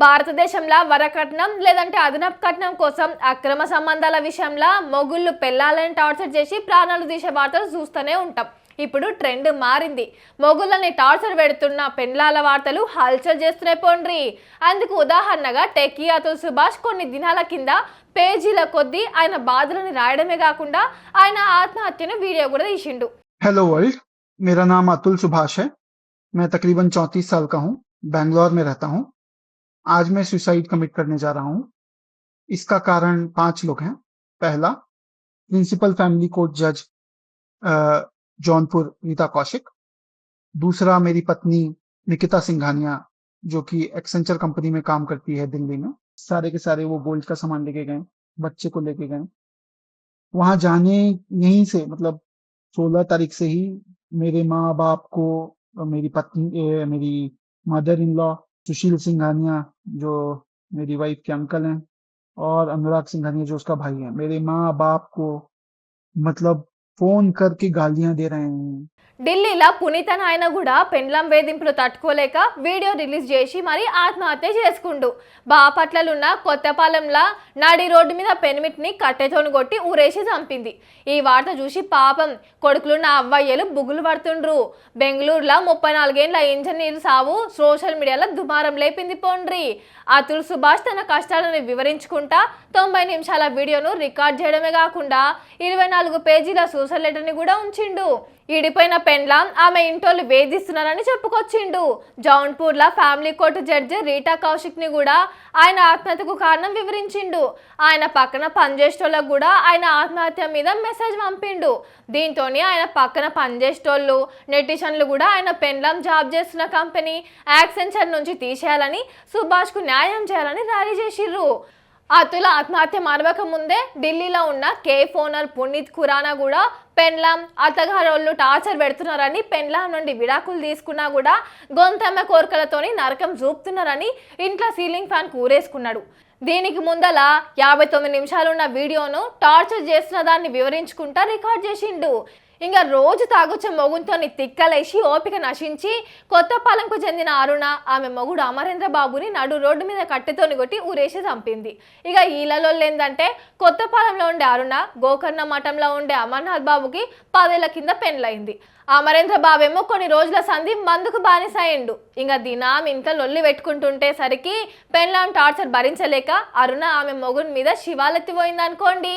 భారతదేశంలో వరకట్నం లేదంటే అదనపు కట్నం కోసం అక్రమ సంబంధాల విషయంలో మొగుళ్ళు పెళ్ళాలని టార్చర్ చేసి ప్రాణాలు తీసే వార్తలు చూస్తూనే ఉంటాం. ఇప్పుడు ట్రెండ్ మారింది. మొగుళ్ళని టార్చర్ పెడుతున్న పెళ్ళాల వార్తలు హల్చల్ చేస్తున్నాయి పోండ్రి. అందుకు ఉదాహరణగా టెక్కీ అతుల్ సుభాష్ కొన్ని దినాల కింద పేజీల కొద్దీ ఆయన బాధలని రాయడమే కాకుండా ఆయన ఆత్మహత్యను వీడియో కూడా తీసిండు. हेलो वर्ल्ड, मेरा नाम अतुल सुभाष है। मैं तकरीबन 34 साल का हूँ। बैंगलोर में रहता हूँ। आज मैं सुसाइड कमिट करने जा रहा हूँ। इसका कारण 5 लोग हैं। पहला, प्रिंसिपल फैमिली कोर्ट जज जौनपुर रीता कौशिक। दूसरा, मेरी पत्नी निकिता सिंघानिया, जो कि एक्सेंचर कंपनी में काम करती है दिल्ली में। सारे के सारे वो गोल्ड का सामान लेके गए, बच्चे को लेके गए। वहां जाने यहीं से मतलब 16 तारीख से ही मेरे माँ बाप को मेरी पत्नी मेरी मदर इन लॉ सुशील सिंघानिया, जो मेरी वाइफ के अंकल हैं, और अनुराग सिंघानिया, जो उसका भाई है, मेरे माँ बाप को मतलब फोन करके गालियां दे रहे हैं। ఢిల్లీలో పునీత నాయన కూడా పెండ్లం వేధింపులు తట్టుకోలేక వీడియో రిలీజ్ చేసి మరి ఆత్మహత్య చేసుకుండు. బాపట్లలున్న కొత్తపాలెంలా నడి రోడ్డు మీద పెనిమిటిని కట్టెతోని కొట్టి ఊరేసి చంపింది. ఈ వార్త చూసి పాపం కొడుకులున్న అవ్వయ్యలు బుగులు పడుతుండ్రు. బెంగళూరులో 34 ఏళ్ల ఇంజనీర్ సావు సోషల్ మీడియాలో దుమారం లేపింది పోండ్రి. అతుల్ సుభాష్ తన కష్టాలను వివరించుకుంటా 90 నిమిషాల వీడియోను రికార్డ్ చేయడమే కాకుండా 24 పేజీల సూసైడ్ లెటర్ని కూడా ఉంచిండు. ఈడిపోయిన పెండ్లాం ఆమె ఇంటోళ్ళు వేధిస్తున్నారని చెప్పుకొచ్చిండు. జౌన్పూర్లో family court judge Rita Kaushik ని కూడా ఆయన ఆత్మహత్యకు కారణం వివరించిండు. ఆయన పక్కన పనిచేసేటోళ్ళకు కూడా ఆయన ఆత్మహత్య మీద మెసేజ్ పంపిండు. దీంతో ఆయన పక్కన పనిచేసేటోళ్ళు నెటిజన్లు కూడా ఆయన పెండ్లాం జాబ్ చేస్తున్న కంపెనీ యాక్సెంచర్ నుంచి తీసేయాలని, సుభాష్ కు న్యాయం చేయాలని ర్యాలీ చేసిర్రు. అతుల ఆత్మహత్య మరవక ముందే ఢిల్లీలో ఉన్న కేఫ్ ఓనర్ పునీత్ ఖురానా కూడా పెండ్లాం అత్తగారోళ్ళు టార్చర్ పెడుతున్నారని, పెండ్లాం నుండి విడాకులు తీసుకున్నా కూడా గొంతెమ్మ కోరికలతోని నరకం చూపుతున్నారని ఇంట్లో సీలింగ్ ఫ్యాన్ కూరేసుకున్నాడు. దీనికి ముందల 59 నిమిషాలున్న వీడియోను టార్చర్ చేస్తున్న దాన్ని వివరించుకుంటా రికార్డ్ చేసిండు. ఇంకా రోజు తాగొచ్చే మొగుంతోని తిక్కలేసి ఓపిక నశించి కొత్తపాలెంకు చెందిన అరుణ ఆమె మొగుడు అమరేంద్ర బాబుని నడు రోడ్డు మీద కట్టెతోని కొట్టి ఊరేసి చంపింది. ఇక ఈలలో ఏందంటే కొత్తపాలెంలో ఉండే అరుణ గోకర్ణ మఠంలో ఉండే అమర్నాథ్ బాబుకి 10 ఏళ్ల కింద పెండ్లైంది. అమరేంద్ర బాబేమో కొన్ని రోజుల సంధి మందుకు బానిసయ్యిండు. ఇంకా దినాం ఇంట్లో లొల్లి పెట్టుకుంటుంటే సరికి పెండ్లాం టార్చర్ భరించలేక అరుణ ఆమె మొగుని మీద శివాలెత్తిపోయింది అనుకోండి.